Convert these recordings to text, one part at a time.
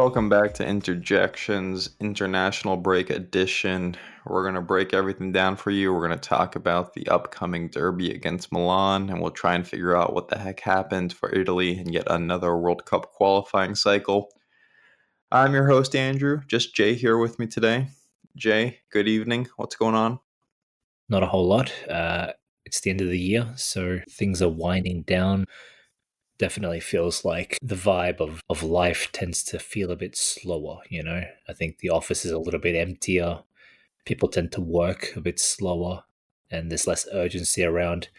Welcome back to Interjections International Break Edition. We're going to break everything down for you. We're going to talk about the upcoming derby against Milan, and we'll try and figure out what the heck happened for Italy in yet another World Cup qualifying cycle. I'm your host, Andrew. Just Jay here with me today. Jay, good evening. What's going on? Not a whole lot. It's the end of the year, so things are winding down. Definitely feels like the vibe of life tends to feel a bit slower, I think the office is a little bit emptier. People tend to work a bit slower and there's less urgency around.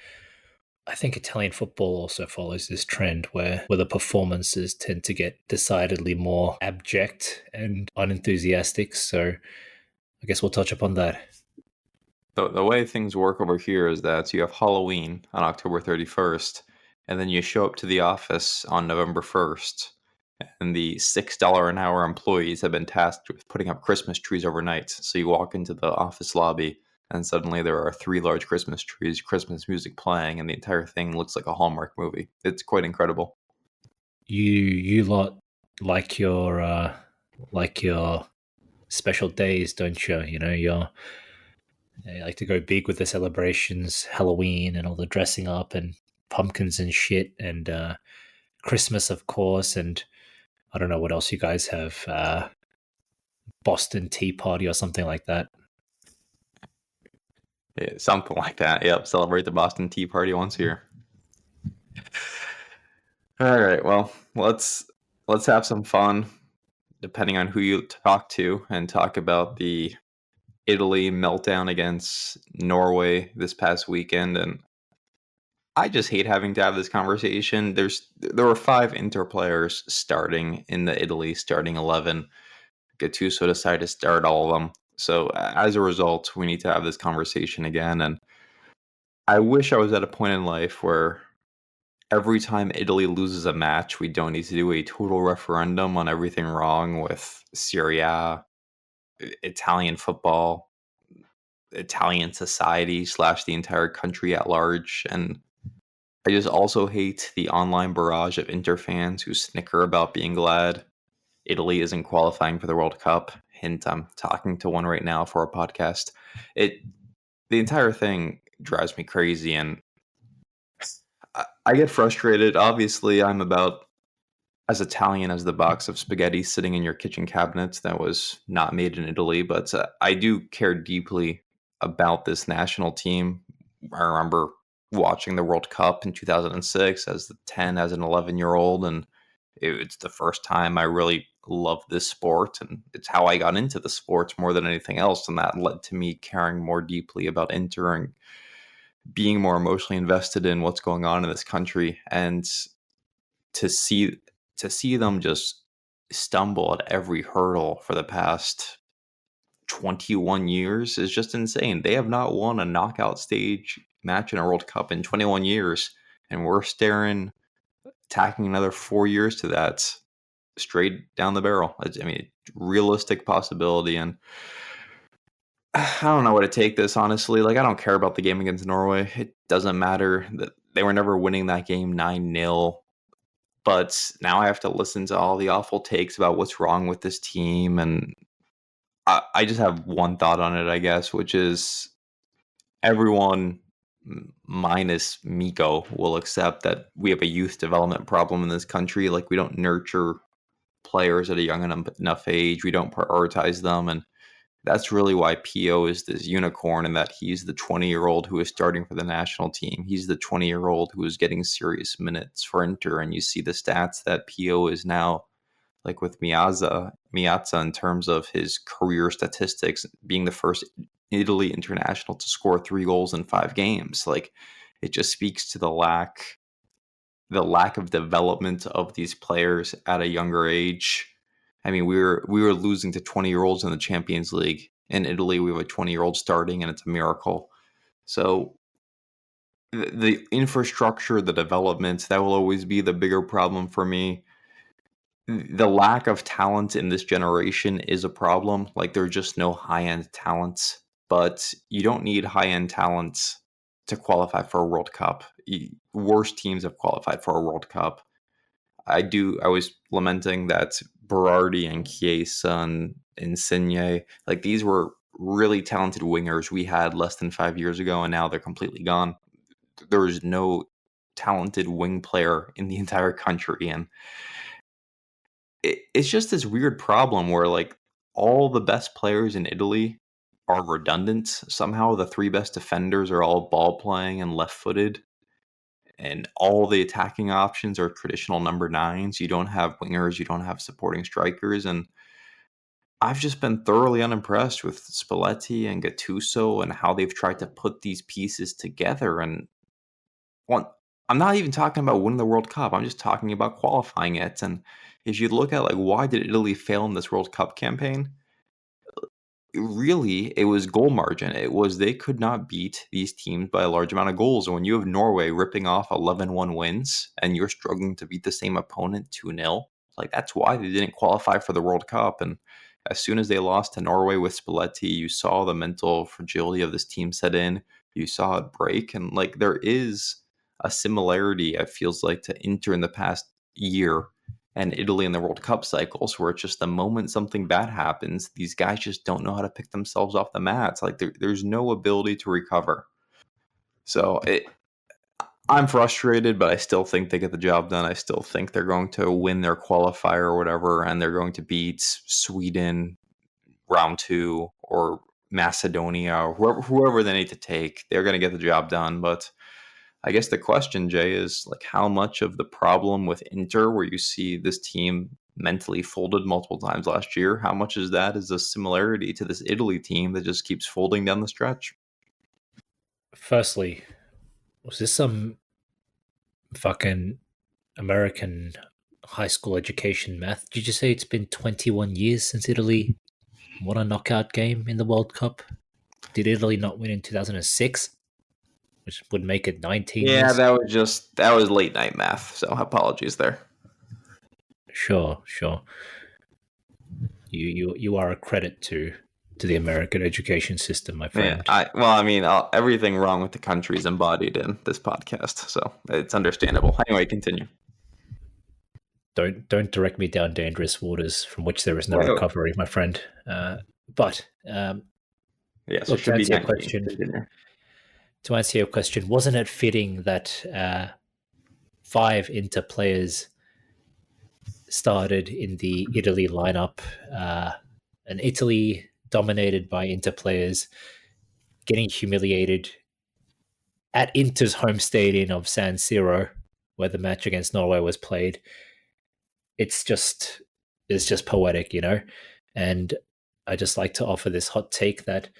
I think Italian football also follows this trend where the performances tend to get decidedly more abject and unenthusiastic. So I guess we'll touch upon that. The way things work over here is that you have Halloween on October 31st, and then you show up to the office on November 1st, and the $6 an hour employees have been tasked with putting up Christmas trees overnight. So you walk into the office lobby, and suddenly there are 3 large Christmas trees, Christmas music playing, and the entire thing looks like a Hallmark movie. It's quite incredible. You lot like your special days, don't you? You like to go big with the celebrations, Halloween and all the dressing up and pumpkins and shit, and Christmas, of course, and I don't know what else you guys have. Boston Tea Party or something like that. Yeah, something like that. Yep, celebrate the Boston Tea Party once a year. All right, well, let's have some fun, depending on who you talk to, and talk about the Italy meltdown against Norway this past weekend. And I just hate having to have this conversation. There were 5 Inter players starting in the Italy starting 11. Gattuso decided to start all of them. So as a result, we need to have this conversation again. And I wish I was at a point in life where every time Italy loses a match, we don't need to do a total referendum on everything wrong with Serie A, Italian football, Italian society / the entire country at large. And I just also hate the online barrage of Inter fans who snicker about being glad Italy isn't qualifying for the World Cup. Hint, I'm talking to one right now for a podcast. The entire thing drives me crazy, and I get frustrated. Obviously, I'm about as Italian as the box of spaghetti sitting in your kitchen cabinet that was not made in Italy, but I do care deeply about this national team. I remember watching the World Cup in 2006 as an 11-year-old, and it's the first time I really loved this sport, and it's how I got into the sports more than anything else, and that led to me caring more deeply about Inter and being more emotionally invested in what's going on in this country. And to see them just stumble at every hurdle for the past 21 years is just insane. They have not won a knockout stage match in a World Cup in 21 years, and we're tacking another 4 years to that straight down the barrel. I mean, realistic possibility, and I don't know what to take this, honestly. Like, I don't care about the game against Norway. It doesn't matter that they were never winning that game 9-0. But now I have to listen to all the awful takes about what's wrong with this team. And I just have one thought on it, I guess, which is everyone minus Miko will accept that we have a youth development problem in this country. Like, we don't nurture players at a young enough age. We don't prioritize them. And that's really why Pio is this unicorn, and that he's the 20-year-old who is starting for the national team. He's the 20-year-old who is getting serious minutes for Inter. And you see the stats that Pio is now, like with Miazza in terms of his career statistics, being the first Italy international to score 3 goals in 5 games. Like, it just speaks to the lack of development of these players at a younger age. I mean, we were losing to 20-year-olds in the Champions League. In Italy, we have a 20-year-old starting, and it's a miracle. So the infrastructure, the development, that will always be the bigger problem for me. The lack of talent in this generation is a problem. Like, there are just no high-end talents, but you don't need high-end talents to qualify for a World Cup. Worse teams have qualified for a World Cup. I was lamenting that Berardi and Chiesa and Insigne. Like these were really talented wingers we had less than 5 years ago, and now they're completely gone. There was no talented wing player in the entire country, and it's just this weird problem where like all the best players in Italy are redundant. Somehow the three best defenders are all ball playing and left footed, and all the attacking options are traditional number nines. You don't have wingers, you don't have supporting strikers, and I've just been thoroughly unimpressed with Spalletti and Gattuso and how they've tried to put these pieces together. And one, I'm not even talking about winning the World Cup. I'm just talking about qualifying it. And if you look at like why did Italy fail in this World Cup campaign, really it was goal margin. It was they could not beat these teams by a large amount of goals. And when you have Norway ripping off 11-1 wins and you're struggling to beat the same opponent 2-0, like that's why they didn't qualify for the World Cup. And as soon as they lost to Norway with Spalletti, you saw the mental fragility of this team set in. You saw it break. And like there is a similarity, it feels like, to Inter in the past year and Italy in the World Cup cycles, where it's just the moment something bad happens, these guys just don't know how to pick themselves off the mats. Like there's no ability to recover. So I'm frustrated, but I still think they get the job done. I still think they're going to win their qualifier or whatever, and they're going to beat Sweden round 2 or Macedonia or whoever they need to take. They're going to get the job done. But I guess the question, Jay, is like how much of the problem with Inter, where you see this team mentally folded multiple times last year, how much is that is a similarity to this Italy team that just keeps folding down the stretch? Firstly, was this some fucking American high school education math? Did you say it's been 21 years since Italy won a knockout game in the World Cup? Did Italy not win in 2006? Which would make it 19 Yeah, years? that was late night math, so apologies there. Sure. You are a credit to the American education system, my friend. Yeah, everything wrong with the country is embodied in this podcast, so it's understandable. Anyway, continue. Don't direct me down dangerous waters from which there is no Whoa. recovery, my friend. Yes, Look, it should be 19. To answer your question, wasn't it fitting that 5 Inter players started in the Italy lineup, and Italy dominated by Inter players getting humiliated at Inter's home stadium of San Siro, where the match against Norway was played? It's just poetic, you know. And I just like to offer this hot take that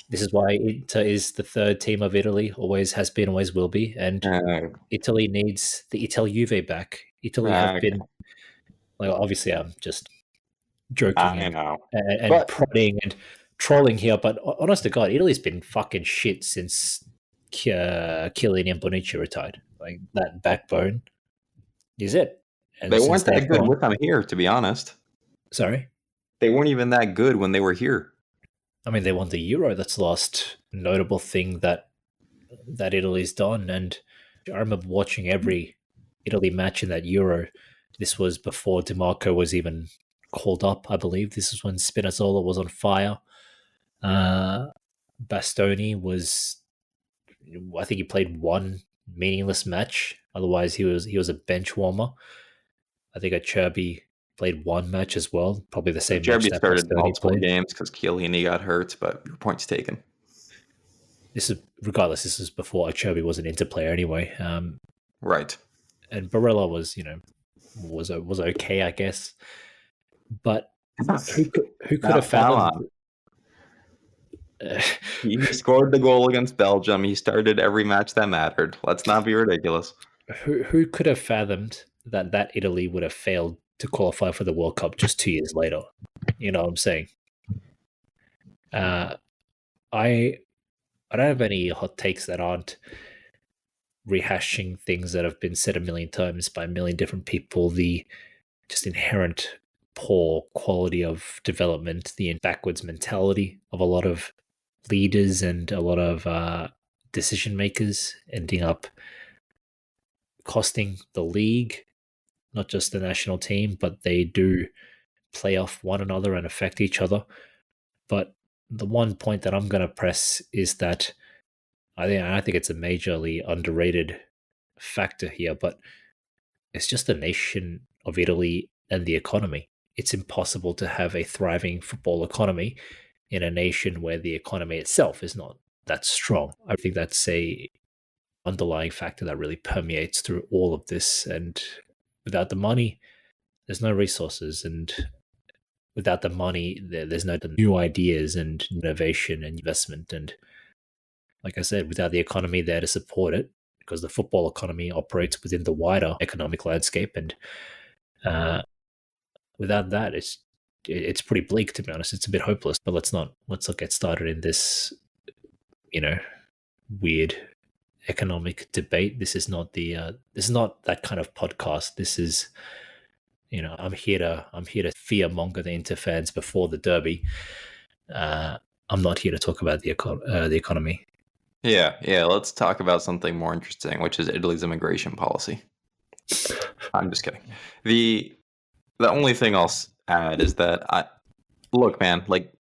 this is why Inter is the third team of Italy, always has been, always will be, and Italy needs the Ital Juve back. Italy have been, like, obviously I'm just joking and prodding and trolling here, but honest to God, Italy's been fucking shit since Chiellini and Bonucci retired. Like, that backbone is it. And they weren't that good with them here, to be honest. Sorry? They weren't even that good when they were here. I mean, they won the Euro. That's the last notable thing that Italy's done. And I remember watching every Italy match in that Euro. This was before DiMarco was even called up, I believe. This is when Spinazzola was on fire. Bastoni was, I think he played one meaningless match. Otherwise, he was a bench warmer. I think Acerbi played one match as well, probably the same match that started Bastoni multiple played. games because Chiellini got hurt, but your point's taken. This is before Acerbi was an Inter player anyway. Right. And Barella was, was okay, I guess. But who could have fathomed? He scored the goal against Belgium. He started every match that mattered. Let's not be ridiculous. Who could have fathomed that Italy would have failed to qualify for the World Cup just 2 years later? You know what I'm saying? I don't have any hot takes that aren't rehashing things that have been said a million times by a million different people. The just inherent poor quality of development, the backwards mentality of a lot of leaders and a lot of decision makers ending up costing the league, not just the national team, but they do play off one another and affect each other. But the one point that I'm going to press is that I think it's a majorly underrated factor here, but it's just the nation of Italy and the economy. It's impossible to have a thriving football economy in a nation where the economy itself is not that strong. I think that's a underlying factor that really permeates through all of this. And without the money, there's no resources, and without the money, there's no new ideas and innovation and investment. And like I said, without the economy there to support it, because the football economy operates within the wider economic landscape, and without that, it's pretty bleak, to be honest. It's a bit hopeless. But let's not get started in this, weird economic debate. This is not that kind of podcast. This is, I'm here to fear monger the Inter fans before the derby. I'm not here to talk about the economy. Yeah. Let's talk about something more interesting, which is Italy's immigration policy. I'm just kidding. The only thing I'll add is that look, man, like,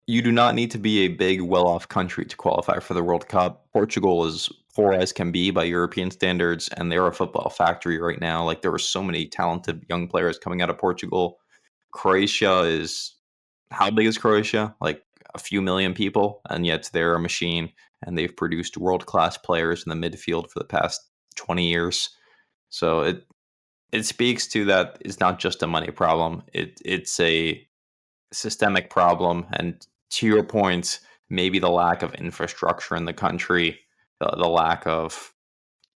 you do not need to be a big, well-off country to qualify for the World Cup. Portugal is poor as can be by European standards, and they're a football factory right now. Like, there are so many talented young players coming out of Portugal. Croatia is, how big is Croatia? Like a few million people, and yet they're a machine, and they've produced world-class players in the midfield for the past 20 years. So it speaks to that it's not just a money problem. It's a systemic problem, and to your point, maybe the lack of infrastructure in the country, the lack of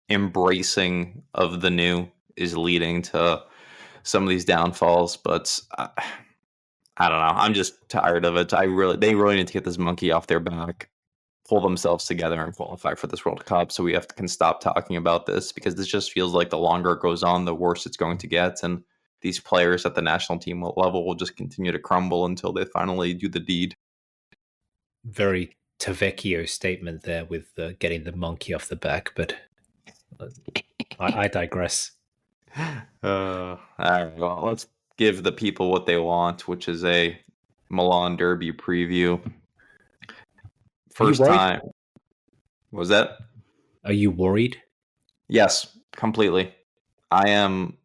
embracing of the new is leading to some of these downfalls. But I don't know. I'm just tired of it. They really need to get this monkey off their back, pull themselves together, and qualify for this World Cup. So we can stop talking about this, because this just feels like the longer it goes on, the worse it's going to get. And these players at the national team level will just continue to crumble until they finally do the deed. Very Tavecchio statement there with getting the monkey off the back, but I digress. All right, well, let's give the people what they want, which is a Milan derby preview. First time. What was that? Are you worried? Yes, completely. I am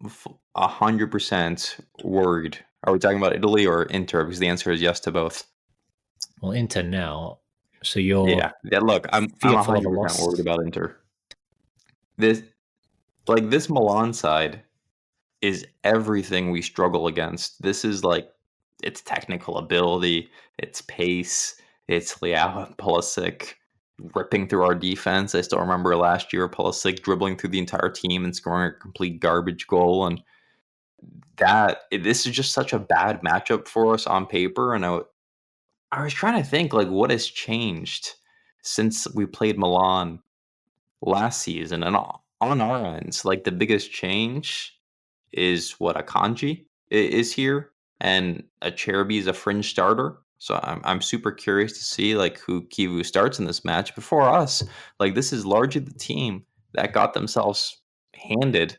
100% worried. Are we talking about Italy or Inter? Because the answer is yes to both. Well, Inter now. So you're Look, I'm 100% worried about Inter. This Milan side is everything we struggle against. This is like its technical ability, its pace, its Leao and Pulisic ripping through our defense. I still remember last year Pulisic dribbling through the entire team and scoring a complete garbage goal, and this is just such a bad matchup for us on paper. And I was trying to think, like, what has changed since we played Milan last season, and on our ends, like, the biggest change is what Akanji is here, and Acerbi is a fringe starter. So I'm super curious to see, like, who Kivu starts in this match. Before us, like, this is largely the team that got themselves handed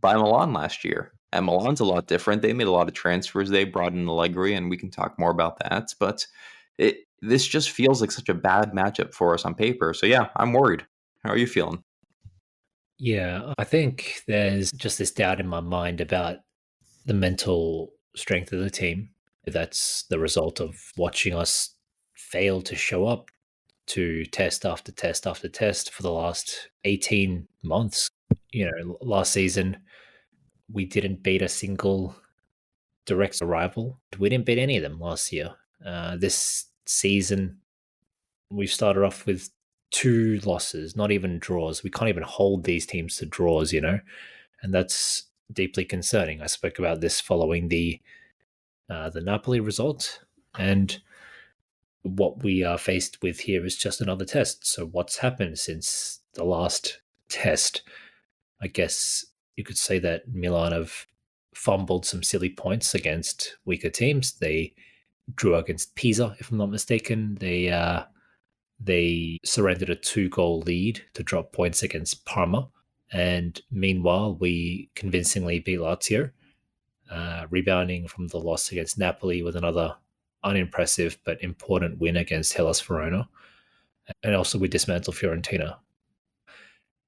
by Milan last year. And Milan's a lot different. They made a lot of transfers. They brought in Allegri, and we can talk more about that. But this just feels like such a bad matchup for us on paper. So yeah, I'm worried. How are you feeling? Yeah, I think there's just this doubt in my mind about the mental strength of the team. That's the result of watching us fail to show up to test after test after test for the last 18 months. Last season, we didn't beat a single direct rival. We didn't beat any of them last year. This season, we've started off with 2 losses, not even draws. We can't even hold these teams to draws, and that's deeply concerning. I spoke about this following the Napoli result, and what we are faced with here is just another test. So what's happened since the last test? I guess you could say that Milan have fumbled some silly points against weaker teams. They drew against Pisa, if I'm not mistaken. They surrendered a 2-goal lead to drop points against Parma. And meanwhile, we convincingly beat Lazio. rebounding from the loss against Napoli with another unimpressive but important win against Hellas Verona. And also we dismantled Fiorentina.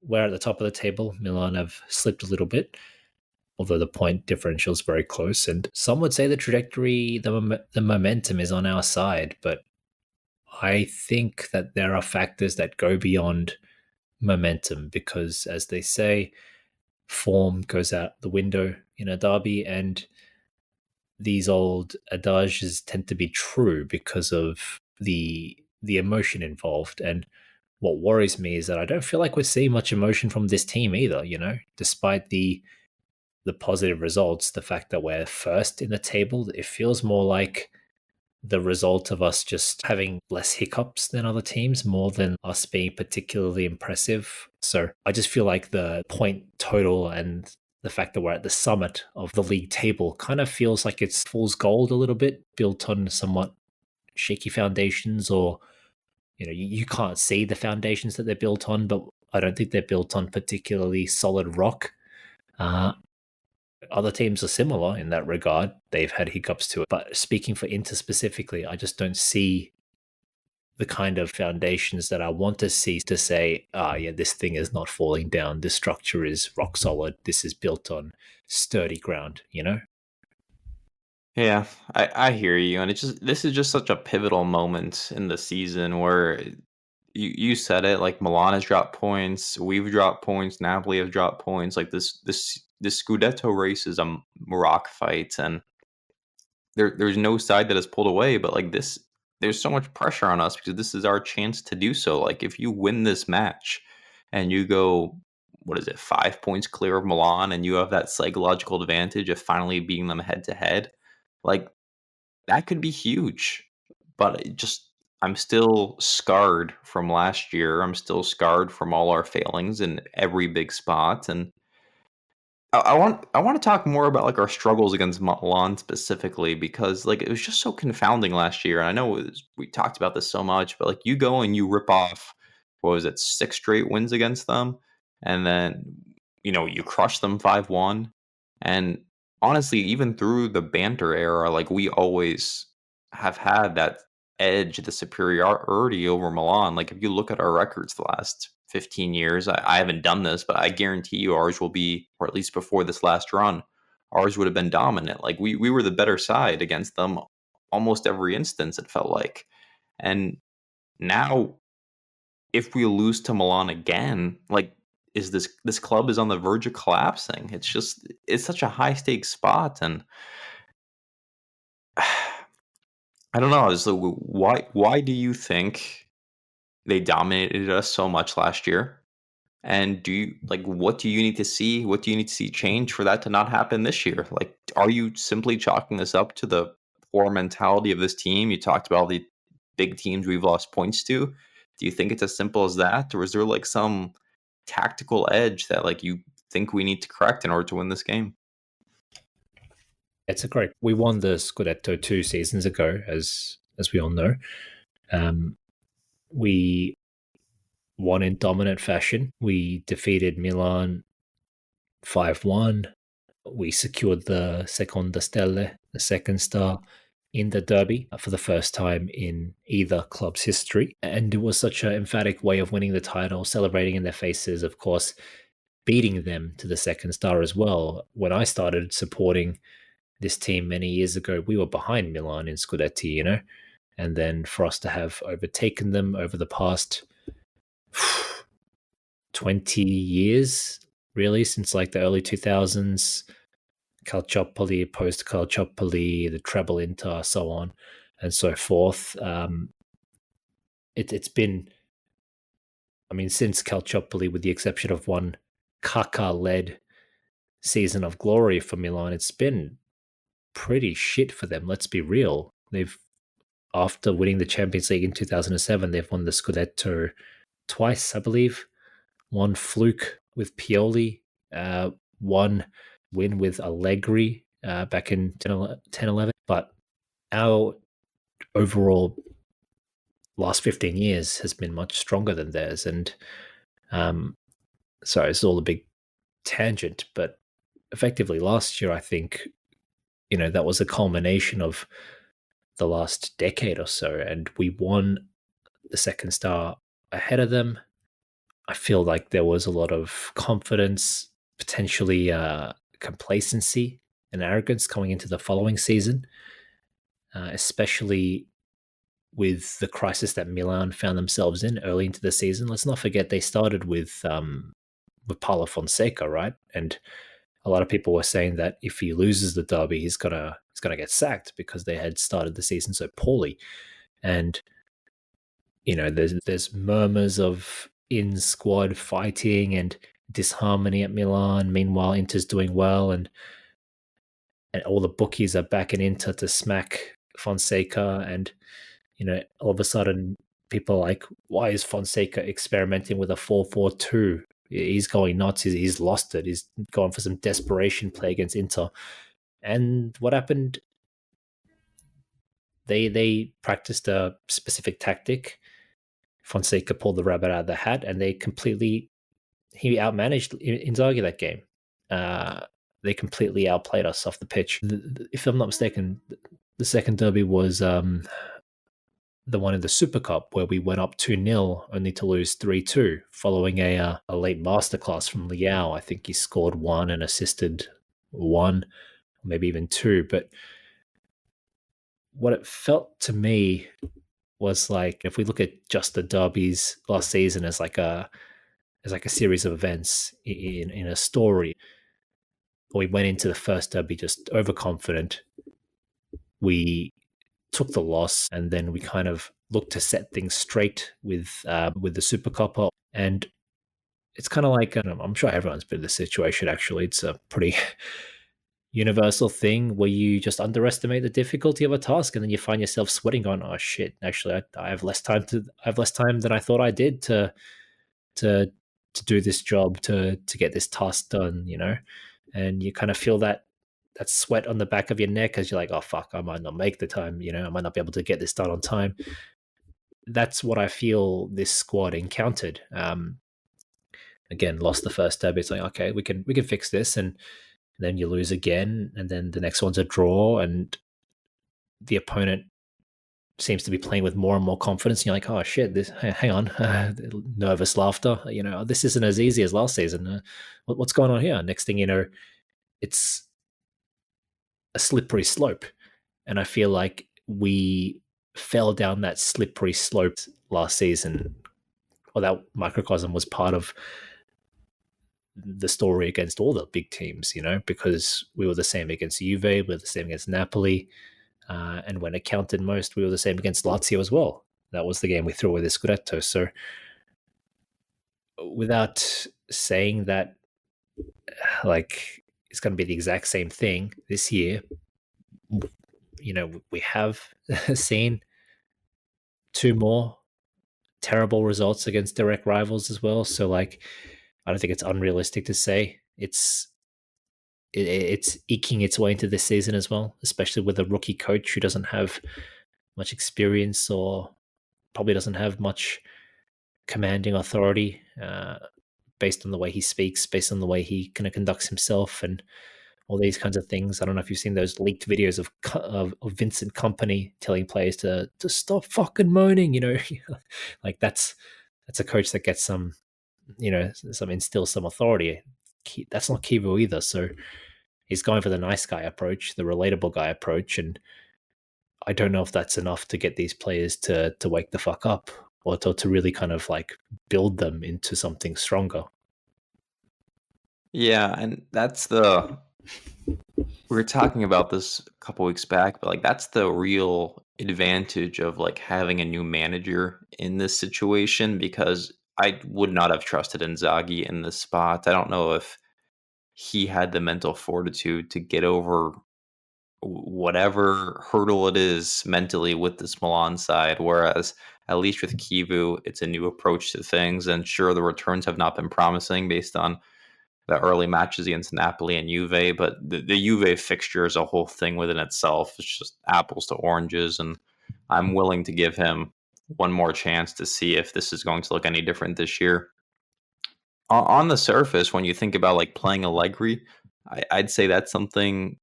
We're at the top of the table. Milan have slipped a little bit, although the point differential is very close. And some would say the trajectory, the momentum is on our side, but I think that there are factors that go beyond momentum because, as they say, form goes out the window in a derby, and these old adages tend to be true because of the emotion involved. And what worries me is that I don't feel like we're seeing much emotion from this team either, despite the positive results, the fact that we're first in the table, it feels more like the result of us just having less hiccups than other teams more than us being particularly impressive. So I just feel like the point total and the fact that we're at the summit of the league table kind of feels like it's fool's gold a little bit, built on somewhat shaky foundations, or you can't see the foundations that they're built on, but I don't think they're built on particularly solid rock. Other teams are similar in that regard. They've had hiccups to it. But speaking for Inter specifically, I just don't see the kind of foundations that I want to see to say, yeah, this thing is not falling down. This structure is rock solid. This is built on sturdy ground, Yeah, I hear you, and this is just such a pivotal moment in the season where you said it, like Milan has dropped points, we've dropped points, Napoli have dropped points. Like this Scudetto race is a rock fight, and there's no side that has pulled away. But like this, there's so much pressure on us because this is our chance to do so. Like if you win this match and you go, what is it, 5 points clear of Milan, and you have that psychological advantage of finally beating them head to head, like that could be huge. But I'm still scarred from last year. I'm still scarred from all our failings in every big spot. And I want to talk more about like our struggles against Milan specifically because like it was just so confounding last year. And I know we talked about this so much, but like you go and you rip off, what was it, 6 straight wins against them, and then you crush them 5-1. And honestly, even through the banter era, like we always have had that edge, the superiority over Milan. Like if you look at our records the last 15 years, I haven't done this, but I guarantee you ours will be, or at least before this last run, ours would have been dominant. Like we were the better side against them almost every instance, it felt like. And now if we lose to Milan again, like is this club is on the verge of collapsing. It's such a high stakes spot, and I don't know. It's like, why do you think they dominated us so much last year? And what do you need to see? What do you need to see change for that to not happen this year? Like, are you simply chalking this up to the poor mentality of this team? You talked about all the big teams we've lost points to. Do you think it's as simple as that, or is there like some tactical edge that like you think we need to correct in order to win this game? It's a great. We won the Scudetto 2 seasons ago, as we all know. We won in dominant fashion. We defeated Milan 5-1. We secured the Seconda Stelle, the second star, in the derby for the first time in either club's history. And it was such an emphatic way of winning the title, celebrating in their faces, of course, beating them to the second star as well. When I started supporting this team many years ago, we were behind Milan in Scudetti, and then for us to have overtaken them over the past 20 years, really, since like the early 2000s, Calciopoli, post Calciopoli, the treble Inter, so on and so forth. It's been, I mean, since Calciopoli, with the exception of one Kaká-led season of glory for Milan, it's been pretty shit for them. Let's be real. After winning the Champions League in 2007, they've won the Scudetto twice, I believe. One fluke with Pioli, one win with Allegri back in 10-11. But our overall last 15 years has been much stronger than theirs. And sorry, it's all a big tangent, but effectively last year, I think that was a culmination of the last decade or so, and we won the second star ahead of them. I feel like there was a lot of confidence, potentially complacency and arrogance coming into the following season, especially with the crisis that Milan found themselves in early into the season. Let's not forget they started with Paulo Fonseca, right? And a lot of people were saying that if he loses the derby, he's gonna get sacked because they had started the season so poorly. And there's murmurs of in squad fighting and disharmony at Milan. Meanwhile, Inter's doing well, and all the bookies are backing Inter to smack Fonseca. And all of a sudden, people are like, why is Fonseca experimenting with a 4-4-2? He's going nuts. He's lost it. He's going for some desperation play against Inter. And what happened? They practiced a specific tactic. Fonseca pulled the rabbit out of the hat, and he outmanaged Inzaghi that game. They completely outplayed us off the pitch. If I'm not mistaken, the second derby was the one in the Super Cup where we went up 2-0 only to lose 3-2 following a late masterclass from Liao. I think he scored one and assisted one, maybe even two. But what it felt to me was like, if we look at just the derbies last season as like a series of events in a story, we went into the first derby just overconfident. We took the loss, and then we kind of looked to set things straight with the Super Cup. And it's kind of like, I'm sure everyone's been in this situation. Actually, it's a pretty universal thing where you just underestimate the difficulty of a task, and then you find yourself sweating on, oh shit, actually I have less time than I thought I did to do this job, to get this task done, and you kind of feel that sweat on the back of your neck as you're like, oh fuck, I might not make the time, I might not be able to get this done on time. That's what I feel this squad encountered. Again, lost the first derby. It's like, okay, we can fix this, and then you lose again, and then the next one's a draw, and the opponent seems to be playing with more and more confidence. And you're like, oh shit, hang on, nervous laughter. This isn't as easy as last season. What's going on here? Next thing you know, it's a slippery slope, and I feel like we fell down that slippery slope last season. Or that microcosm was part of the story against all the big teams, because we were the same against Juve, we were the same against Napoli, and when it counted most, we were the same against Lazio as well. That was the game we threw away the Scudetto. So without saying that, like, it's going to be the exact same thing this year, we have seen two more terrible results against direct rivals as well. So, like, I don't think it's unrealistic to say it's eking its way into this season as well, especially with a rookie coach who doesn't have much experience or probably doesn't have much commanding authority, based on the way he speaks, based on the way he kind of conducts himself, and all these kinds of things. I don't know if you've seen those leaked videos of Vincent Kompany telling players to stop fucking moaning. Like that's a coach that gets some instills some authority. That's not Kivu either. So he's going for the nice guy approach, the relatable guy approach, and I don't know if that's enough to get these players to wake the fuck up, or to really kind of like build them into something stronger. Yeah, and we were talking about this a couple weeks back, but like that's the real advantage of like having a new manager in this situation, because I would not have trusted Inzaghi in this spot. I don't know if he had the mental fortitude to get over whatever hurdle it is mentally with this Milan side, whereas at least with Kivu, it's a new approach to things. And sure, the returns have not been promising based on the early matches against Napoli and Juve, but the Juve fixture is a whole thing within itself. It's just apples to oranges, and I'm willing to give him one more chance to see if this is going to look any different this year. On the surface, when you think about like playing Allegri, I'd say that's something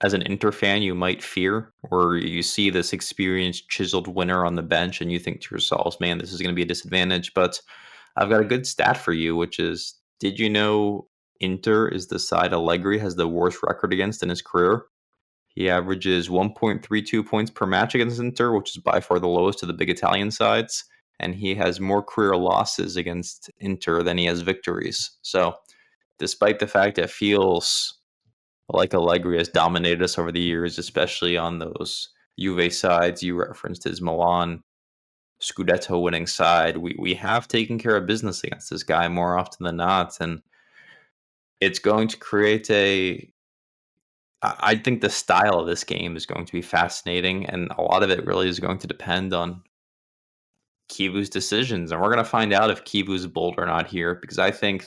as an Inter fan you might fear, or you see this experienced, chiseled winner on the bench and you think to yourselves, man, this is going to be a disadvantage. But I've got a good stat for you, which is, did you know Inter is the side Allegri has the worst record against in his career? He averages 1.32 points per match against Inter, which is by far the lowest of the big Italian sides. And he has more career losses against Inter than he has victories. So, despite the fact it feels like Allegri has dominated us over the years, especially on those Juve sides. You referenced his Milan Scudetto winning side. We have taken care of business against this guy more often than not, and it's going to create a. I think the style of this game is going to be fascinating, and a lot of it really is going to depend on Kivu's decisions, and we're going to find out if Kivu's bold or not here, because I think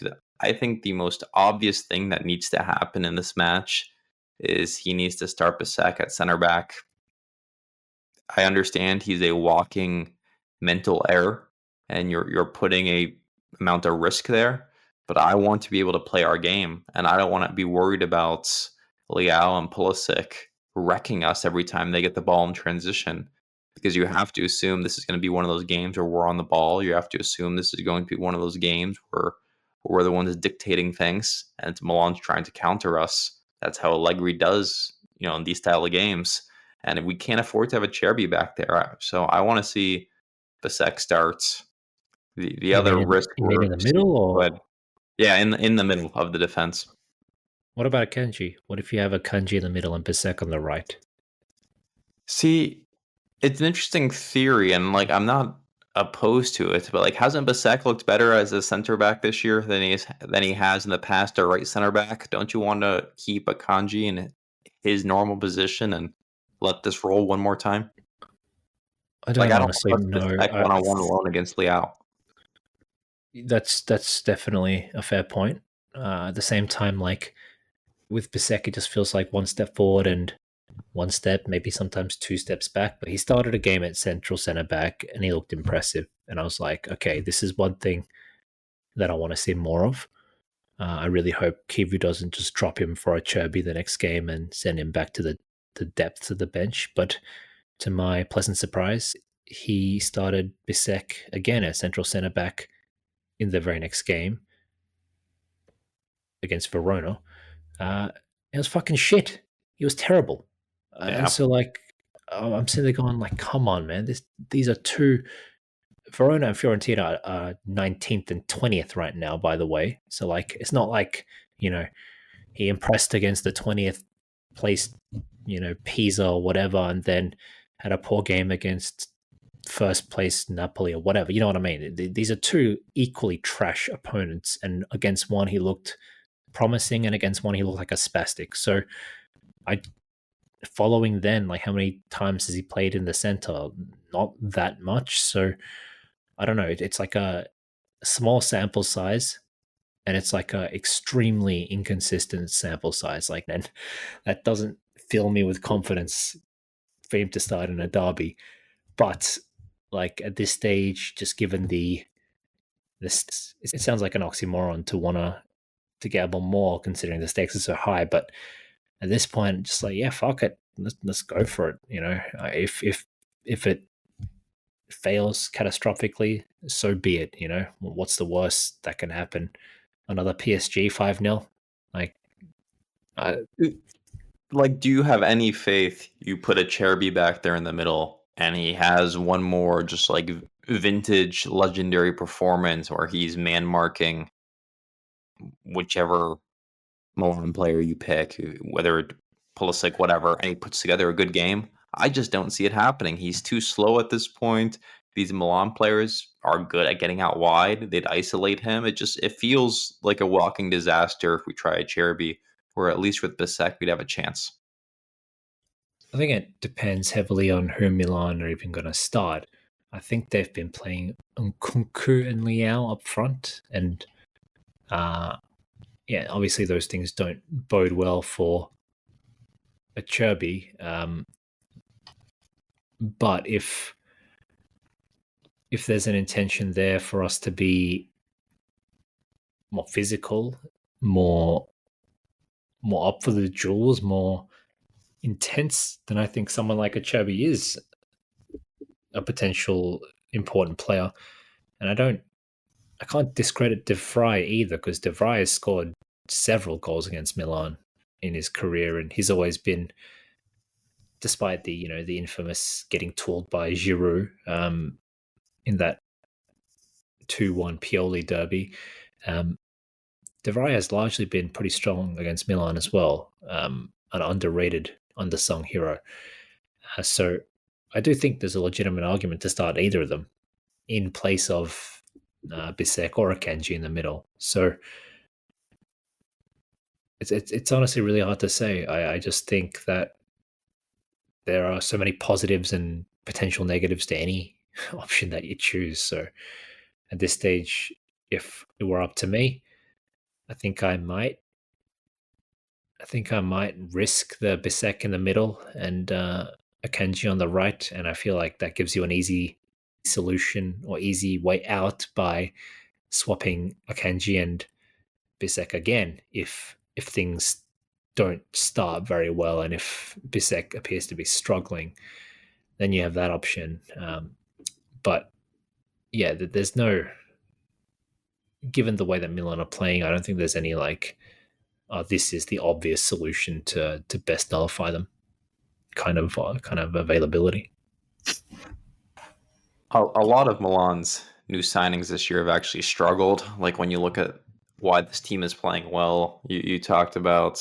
the most obvious thing that needs to happen in this match is he needs to start Bisek at center back. I understand he's a walking mental error, and you're putting a amount of risk there, but I want to be able to play our game, and I don't want to be worried about Leao and Pulisic wrecking us every time they get the ball in transition. Because you have to assume this is going to be one of those games where we're on the ball. You have to assume this is going to be one of those games where we're the ones dictating things, and Milan's trying to counter us. That's how Allegri does, in these style of games. And we can't afford to have a Cherby back there. So I want to see Bisek start. The You other mean risk you mean we're in the middle, but or yeah, in the middle of the defense. what about Kanji? What if you have a Kanji in the middle and Bisek on the right? See, it's an interesting theory, and I'm not opposed to it, but hasn't Bisek looked better as a center back this year than he has in the past, a right center back? Don't you want to keep a Kanji in his normal position and let this roll one more time? I don't I don't honestly trust know. Bisek one on one alone against Liao. That's definitely a fair point. At the same time, like with Bisek, it just feels like one step forward and one step, maybe sometimes two steps back. But he started a game at central center back and he looked impressive. And I was like, okay, this is one thing that I want to see more of. I really hope Kivu doesn't just drop him for a Cherby the next game and send him back to the depths of the bench. But to my pleasant surprise, he started Bisek again at central center back in the very next game against Verona. It was fucking shit. He was terrible. And Yeah. so, I'm sitting there going, like, come on, man. These are two. Verona and Fiorentina are 19th and 20th right now, by the way. So, it's not like, he impressed against the 20th place, Pisa or whatever, and then had a poor game against first place Napoli or whatever. You know what I mean? These are two equally trash opponents, and against one he looked promising, and against one he looked like a spastic. So, following then, how many times has he played in the center? Not that much. So, I don't know. It's like a small sample size, and it's like a extremely inconsistent sample size. And that doesn't fill me with confidence for him to start in a derby. But at this stage, just given this, it sounds like an oxymoron to wanna to gamble more considering the stakes are so high. But at this point, just yeah, fuck it, let's go for it. If it fails catastrophically, so be it. What's the worst that can happen? Another PSG 5-0? Like, I, Do you have any faith you put a Cherby back there in the middle and he has one more just vintage legendary performance where he's man marking whichever Milan player you pick, whether Pulisic, whatever, and he puts together a good game? I just don't see it happening. He's too slow at this point. These Milan players are good at getting out wide. They'd isolate him. It feels like a walking disaster if we try a Cherby, or at least with Bisek, we'd have a chance. I think it depends heavily on who Milan are even going to start. I think they've been playing Nkunku and Leao up front, and yeah, obviously those things don't bode well for a Cherby. But if there's an intention there for us to be more physical, more up for the jewels, more intense, then I think someone like a Chubby is a potential important player. And I can't discredit De Vrij either, because De Vrij has scored several goals against Milan in his career, and he's always been, despite the infamous getting tooled by Giroud in that 2-1 Pioli derby. De Vrij has largely been pretty strong against Milan as well, an underrated, undersung hero. So I do think there's a legitimate argument to start either of them in place of Bisek or Akanji in the middle. So it's honestly really hard to say. I just think that there are so many positives and potential negatives to any option that you choose. So at this stage, if it were up to me, I think I might risk the Bisek in the middle and Akanji on the right, and I feel like that gives you an easy solution or easy way out by swapping Akanji and Bisek again if things don't start very well, and if Bisek appears to be struggling, then you have that option. But yeah, there's no, given the way that Milan are playing, I don't think there's any like, this is the obvious solution to best nullify them kind of availability. A lot of Milan's new signings this year have actually struggled. Like when you look at why this team is playing well, you talked about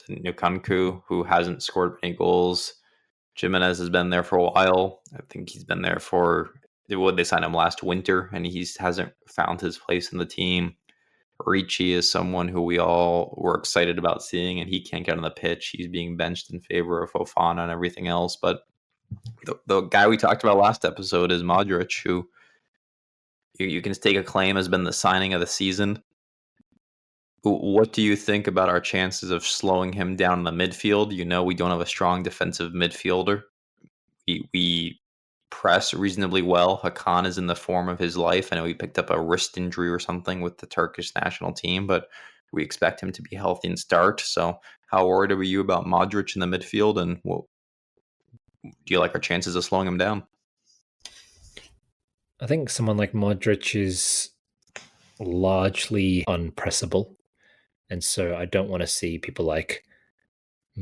Nukanku, who hasn't scored any goals. Jimenez has been there for a while. I think he's been there for, they signed him last winter, and he hasn't found his place in the team. Ricci is someone who we all were excited about seeing, and he can't get on the pitch. He's being benched in favor of Fofana and everything else. But the guy we talked about last episode is Modric, who you can stake a claim has been the signing of the season. What do you think about our chances of slowing him down in the midfield? We don't have a strong defensive midfielder. We press reasonably well. Hakan is in the form of his life. I know he picked up a wrist injury or something with the Turkish national team, but we expect him to be healthy and start. So how worried are you about Modric in the midfield, and do you like our chances of slowing him down? I think someone like Modric is largely unpressable. And so I don't want to see people like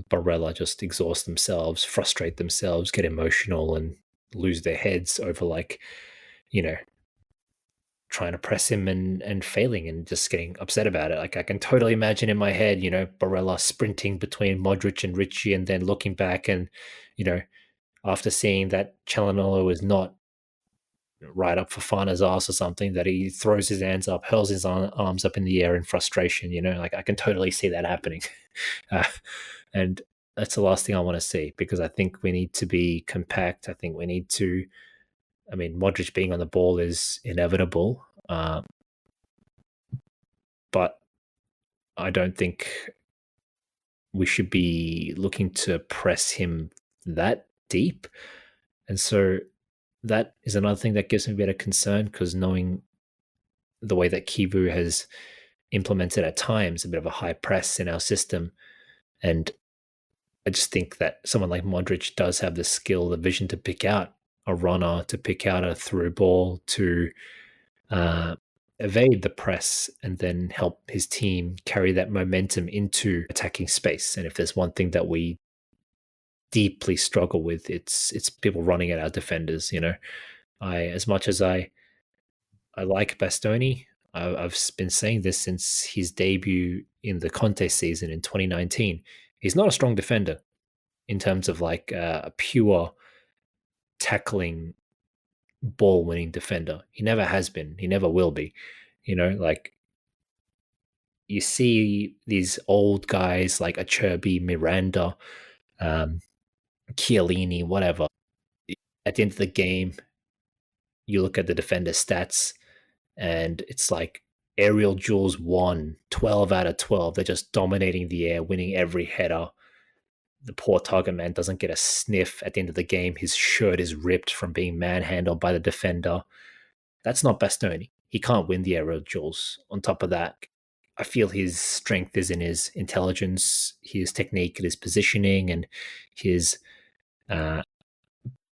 Barella just exhaust themselves, frustrate themselves, get emotional, and lose their heads over trying to press him and failing and just getting upset about it. Like I can totally imagine in my head, Barella sprinting between Modric and Ricci and then looking back and, after seeing that Calhanoglu is not right up Fofana's ass or something, that he throws his hands up, hurls his arms up in the air in frustration, like I can totally see that happening. And that's the last thing I want to see, because I think we need to be compact. I think we need to, Modric being on the ball is inevitable, but I don't think we should be looking to press him that deep. And so that is another thing that gives me a bit of concern, because knowing the way that Kivu has implemented at times a bit of a high press in our system, and I just think that someone like Modric does have the skill, the vision to pick out a runner, to pick out a through ball, to evade the press and then help his team carry that momentum into attacking space. And if there's one thing that we deeply struggle with, it's people running at our defenders. As much as I like Bastoni, I've been saying this since his debut in the Conte season in 2019. He's not a strong defender in terms of like a pure tackling, ball-winning defender. He never has been. He never will be. Like you see these old guys like Acerbi, Miranda, Chiellini, whatever. At the end of the game, you look at the defender stats, and it's like aerial duels won 12 out of 12. They're just dominating the air, winning every header. The poor target man doesn't get a sniff at the end of the game. His shirt is ripped from being manhandled by the defender. That's not Bastoni. He can't win the aerial duels. On top of that, I feel his strength is in his intelligence, his technique, his positioning, and his uh,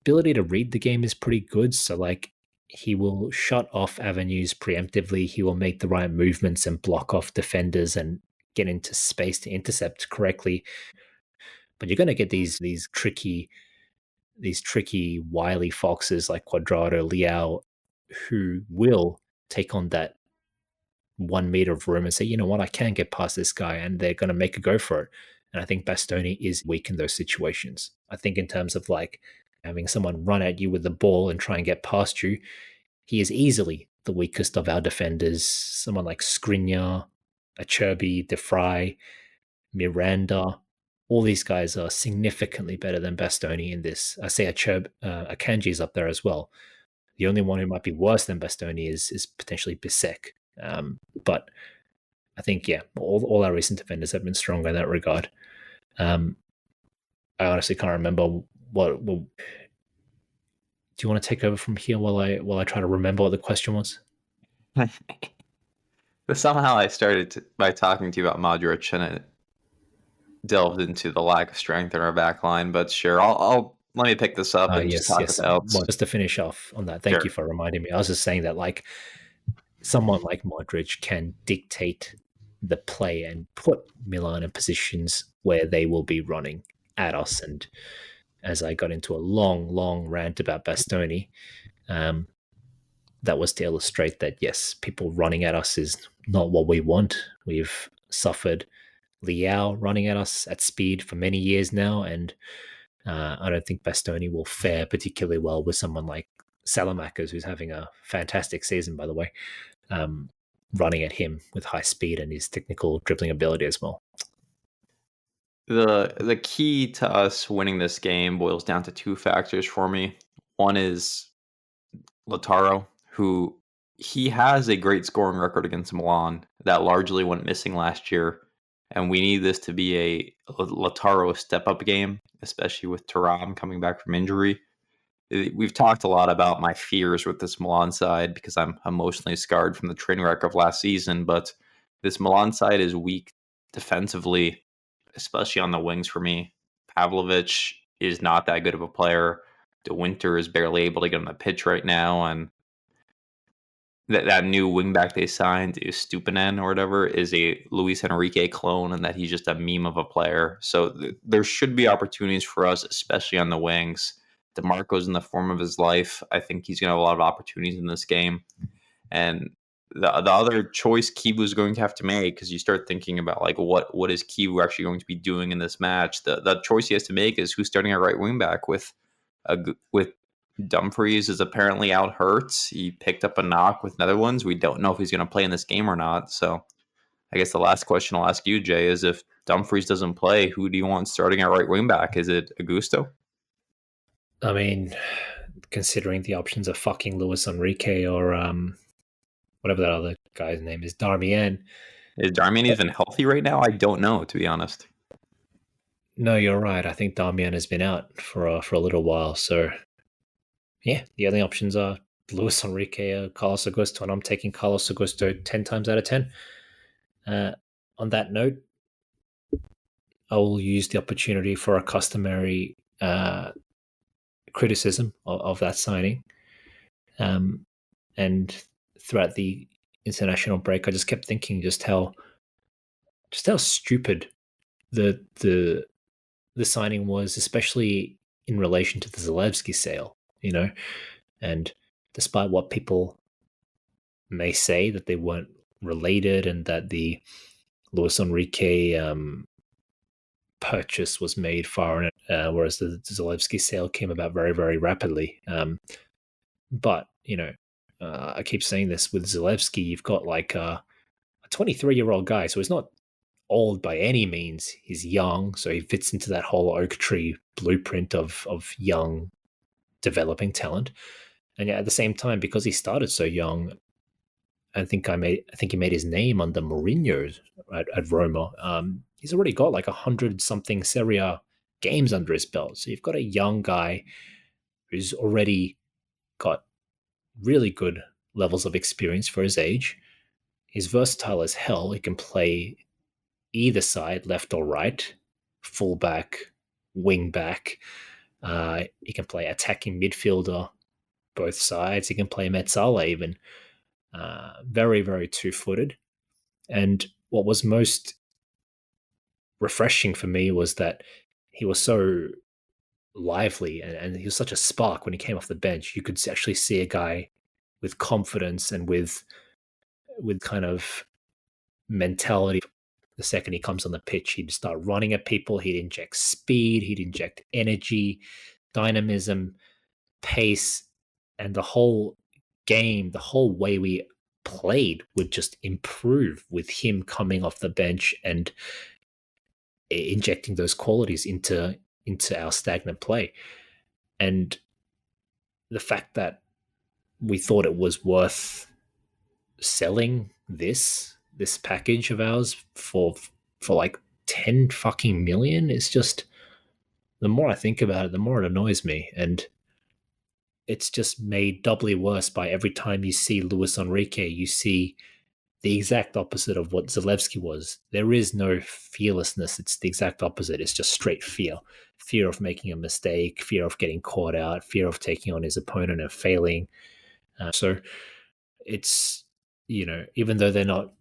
ability to read the game is pretty good. So, like, he will shut off avenues preemptively. He will make the right movements and block off defenders and get into space to intercept correctly. But you're going to get these tricky wily foxes like Quadrado, Liao, who will take on that 1 meter of room and say, you know what, I can get past this guy, and they're going to make a go for it. And I think Bastoni is weak in those situations. I think in terms of like having someone run at you with the ball and try and get past you, he is easily the weakest of our defenders. Someone like Skriniar, Acerbi, DeFry, Miranda, all these guys are significantly better than Bastoni in this. I say Akanji's up there as well. The only one who might be worse than Bastoni is potentially Bisek. But I think, yeah, all our recent defenders have been stronger in that regard. I honestly can't remember what. Do you want to take over from here while I try to remember what the question was? But somehow I started by talking to you about Modric, and it delved into the lack of strength in our back line. But sure, I'll let me pick this up and just Yes, talk yes. about. Well, just to finish off on that, thank you Sure. for reminding me. I was just saying that, like, someone like Modric can dictate the play and put Milan in positions where they will be running at us. And as I got into a long, long rant about Bastoni, that was to illustrate that, yes, people running at us is not what we want. We've suffered Liao running at us at speed for many years now, and I don't think Bastoni will fare particularly well with someone like Salamakers, who's having a fantastic season, by the way, running at him with high speed and his technical dribbling ability as well. The key to us winning this game boils down to two factors for me. One is Lautaro, who he has a great scoring record against Milan that largely went missing last year, and we need this to be a Lautaro step up game, especially with Thuram coming back from injury. We've talked a lot about my fears with this Milan side because I'm emotionally scarred from the train wreck of last season, but this Milan side is weak defensively, especially on the wings for me. Pavlovic is not that good of a player. De Winter is barely able to get on the pitch right now, and that new wingback they signed is Stupinan or whatever is a Luis Enrique clone, and that he's just a meme of a player. So there should be opportunities for us, especially on the wings. DeMarco's in the form of his life. I think he's going to have a lot of opportunities in this game. And the other choice Kibu's going to have to make, because you start thinking about like what is Kibu actually going to be doing in this match. The choice he has to make is who's starting at right wing back with Dumfries is apparently out hurt. He picked up a knock with Netherlands. We don't know if he's going to play in this game or not. So I guess the last question I'll ask you, Jay, is if Dumfries doesn't play, who do you want starting at right wing back? Is it Augusto? I mean, considering the options of fucking Luis Enrique or whatever that other guy's name is, Darmian. Is Darmian even healthy right now? I don't know, to be honest. No, you're right. I think Darmian has been out for a little while. So, yeah, the only options are Luis Enrique or Carlos Augusto, and I'm taking Carlos Augusto 10 times out of 10. On that note, I will use the opportunity for a customary criticism of that signing. And throughout the international break, I just kept thinking just how stupid the signing was, especially in relation to the Zalewski sale, and despite what people may say that they weren't related and that the Luis Enrique purchase was made far in whereas the Zalewski sale came about very, very rapidly. But, I keep saying this with Zalewski, you've got like a 23-year-old guy, so he's not old by any means. He's young, so he fits into that whole oak tree blueprint of young developing talent. And yet at the same time, because he started so young, I think he made his name under Mourinho at Roma. He's already got like 100-something Serie A games under his belt. So you've got a young guy who's already got really good levels of experience for his age. He's versatile as hell. He can play either side, left or right, fullback, wing back. He can play attacking midfielder, both sides. He can play Metzala even. Very, very two-footed. And what was most refreshing for me was that he was so lively and he was such a spark when he came off the bench. You could actually see a guy with confidence and with kind of mentality. The second he comes on the pitch, he'd start running at people. He'd inject speed, he'd inject energy, dynamism, pace, and the whole game, the whole way we played would just improve with him coming off the bench and injecting those qualities into our stagnant play. And the fact that we thought it was worth selling this package of ours for like 10 fucking million is just, the more I think about it, the more it annoys me. And it's just made doubly worse by every time you see Luis Enrique, you see the exact opposite of what Zalewski was. There is no fearlessness. It's the exact opposite. It's just straight fear. Fear of making a mistake, fear of getting caught out, fear of taking on his opponent and failing. So it's, even though they're not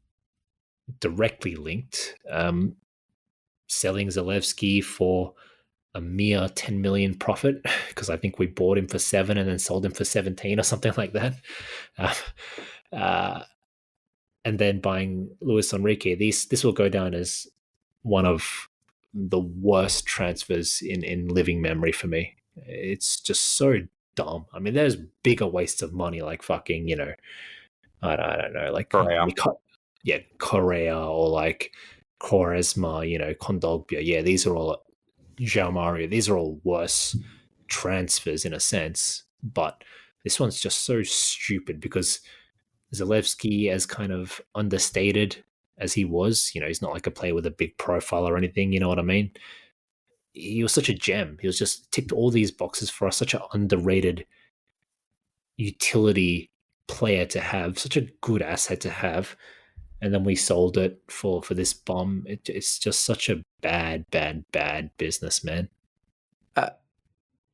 directly linked, selling Zalewski for a mere 10 million profit, because I think we bought him for 7 and then sold him for 17 or something like that. And then buying Luis Enrique, this will go down as one of the worst transfers in living memory for me. It's just so dumb. I mean, there's bigger wastes of money, like fucking, I don't know, like Correa or like Quaresma, Kondogbia. Yeah, these are all João Mario. These are all worse transfers in a sense, but this one's just so stupid because Zalewski, as kind of understated as he was, he's not like a player with a big profile or anything, you know what I mean? He was such a gem. He was just ticked all these boxes for us, such an underrated utility player to have, such a good asset to have. And then we sold it for this bomb. It's just such a bad, bad, bad business, man.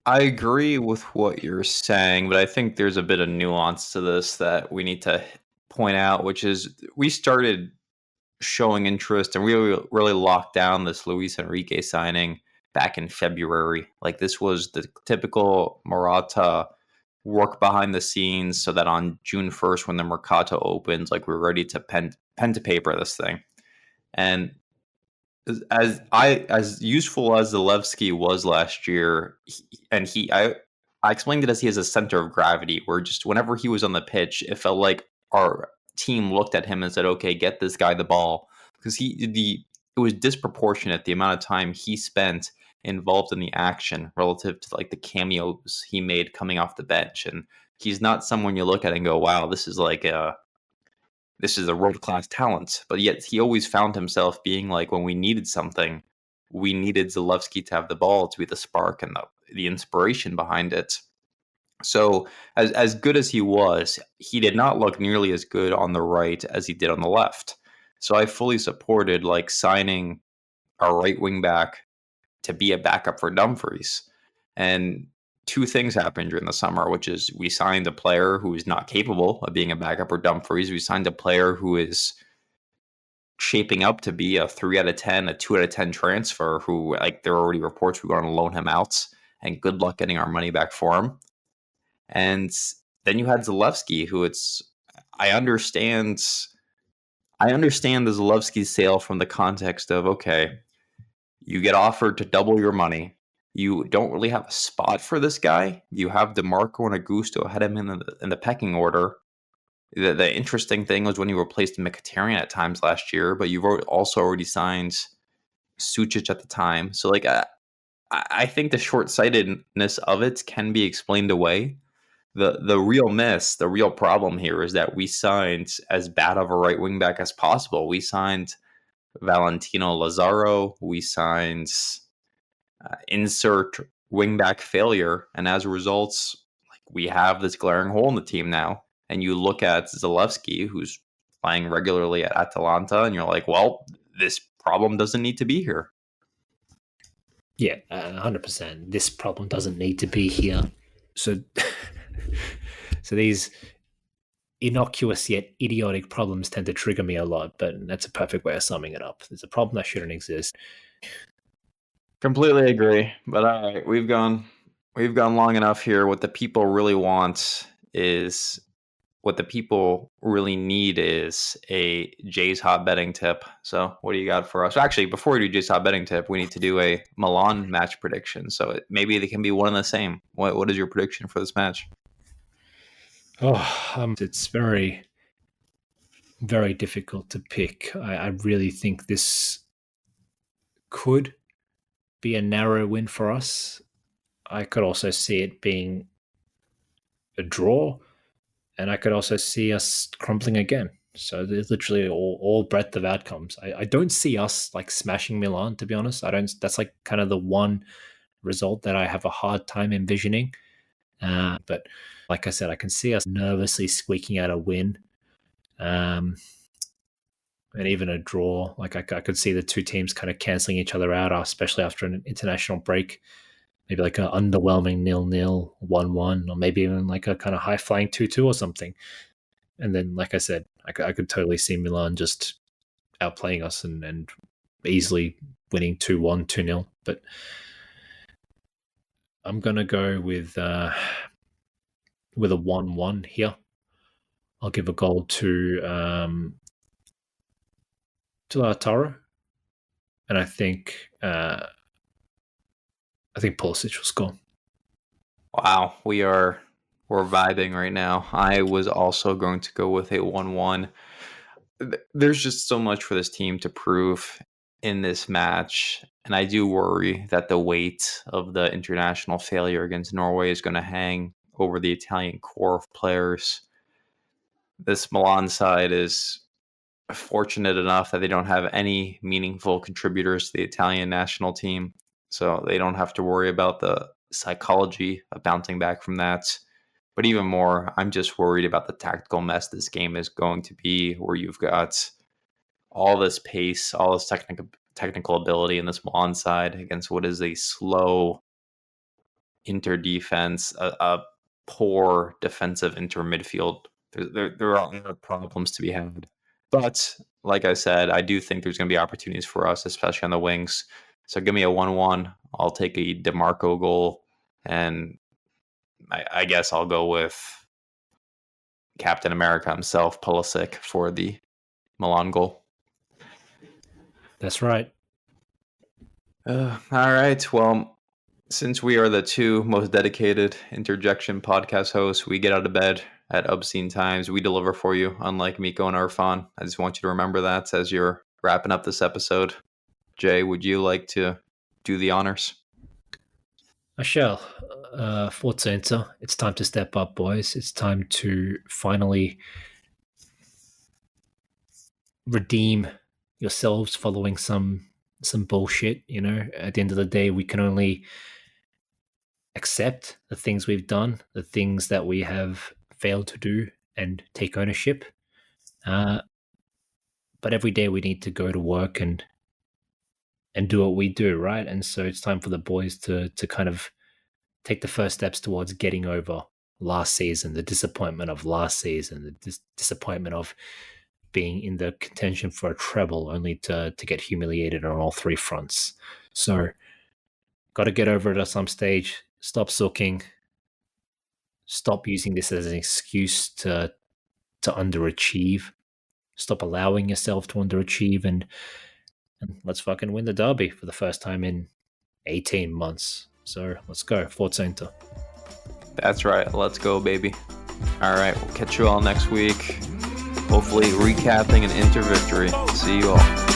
I agree with what you're saying, but I think there's a bit of nuance to this that we need to point out, which is we started showing interest and really locked down this Luis Enrique signing back in February. Like this was the typical Morata work behind the scenes so that on June 1st when the Mercato opens, like we're ready to pen to paper this thing. And as useful as Zalewski was last year, I explained it as he has a center of gravity where just whenever he was on the pitch, it felt like our team looked at him and said, "Okay, get this guy the ball," because it was disproportionate the amount of time he spent involved in the action relative to like the cameos he made coming off the bench, and he's not someone you look at and go, "Wow, this is a world-class talent," but yet he always found himself being like, when we needed something, we needed Zalewski to have the ball to be the spark and the inspiration behind it. So as good as he was, he did not look nearly as good on the right as he did on the left. So I fully supported like signing a right wing back to be a backup for Dumfries. And two things happened during the summer, which is we signed a player who is not capable of being a backup for Dumfries. We signed a player who is shaping up to be a 3 out of 10, a 2 out of 10 transfer who, like, there are already reports we're going to loan him out, and good luck getting our money back for him. And then you had Zalewski, who I understand the Zalewski sale from the context of, okay, you get offered to double your money. You don't really have a spot for this guy. You have DeMarco and Augusto ahead of him in the pecking order. The interesting thing was when you replaced Mkhitaryan at times last year, but you've also already signed Sucic at the time. So, like, I think the short-sightedness of it can be explained away. The real problem here is that we signed as bad of a right wing back as possible. We signed Valentino Lazaro. We signed insert wingback failure, and as a result, like, we have this glaring hole in the team now. And you look at Zalewski, who's playing regularly at Atalanta, and you're like, well, this problem doesn't need to be here. Yeah, 100%. This problem doesn't need to be here. So, so these innocuous yet idiotic problems tend to trigger me a lot, but that's a perfect way of summing it up. There's a problem that shouldn't exist. Completely agree. But all right, we've gone long enough here. What the people really want is what the people really need is a Jay's hot betting tip. So what do you got for us? Actually, before we do Jay's hot betting tip, we need to do a Milan match prediction. So maybe they can be one and the same. What is your prediction for this match? It's very, very difficult to pick. I really think this could be a narrow win for us. I could also see it being a draw, and I could also see us crumbling again. So there's literally all breadth of outcomes. I don't see us like smashing Milan, to be honest. I don't. That's like kind of the one result that I have a hard time envisioning. But like I said, I can see us nervously squeaking out a win, and even a draw. Like I could see the two teams kind of canceling each other out, especially after an international break. Maybe like an underwhelming 0-0, 1-1, or maybe even like a kind of high-flying 2-2 or something. And then, like I said, I could totally see Milan just outplaying us and easily winning 2-1, 2-0. But I'm going to go with a 1-1 here. I'll give a goal to Lautaro. And I think Pulisic will score. Wow, we're vibing right now. I was also going to go with a 1-1. There's just so much for this team to prove in this match, and I do worry that the weight of the international failure against Norway is going to hang over the Italian core of players. This Milan side is fortunate enough that they don't have any meaningful contributors to the Italian national team, so they don't have to worry about the psychology of bouncing back from that. But even more, I'm just worried about the tactical mess this game is going to be, where you've got all this pace, all this technical ability in this Milan side against what is a slow Inter defense, a poor defensive Inter midfield. There are other problems to be had. But like I said, I do think there's going to be opportunities for us, especially on the wings. So give me a 1-1. I'll take a DeMarco goal, and I guess I'll go with Captain America himself, Pulisic, for the Milan goal. That's right. All right. Well, since we are the two most dedicated Interjection podcast hosts, we get out of bed at obscene times. We deliver for you, unlike Miko and Irfan. I just want you to remember that as you're wrapping up this episode. Jay, would you like to do the honors? I shall. Forza Inter, it's time to step up, boys. It's time to finally redeem yourselves following some bullshit. You know, at the end of the day, we can only accept the things we've done, the things that we have failed to do, and take ownership. But every day we need to go to work and do what we do, right? And so it's time for the boys to kind of take the first steps towards getting over last season, the disappointment of last season, the disappointment of being in the contention for a treble only to get humiliated on all three fronts. So got to get over it at some stage. Stop sulking. Stop using this as an excuse to underachieve. Stop allowing yourself to underachieve, and let's fucking win the derby for the first time in 18 months. So let's go. Forza Inter. That's right. Let's go, baby. All right. We'll catch you all next week. Hopefully recapping an Inter victory. See you all.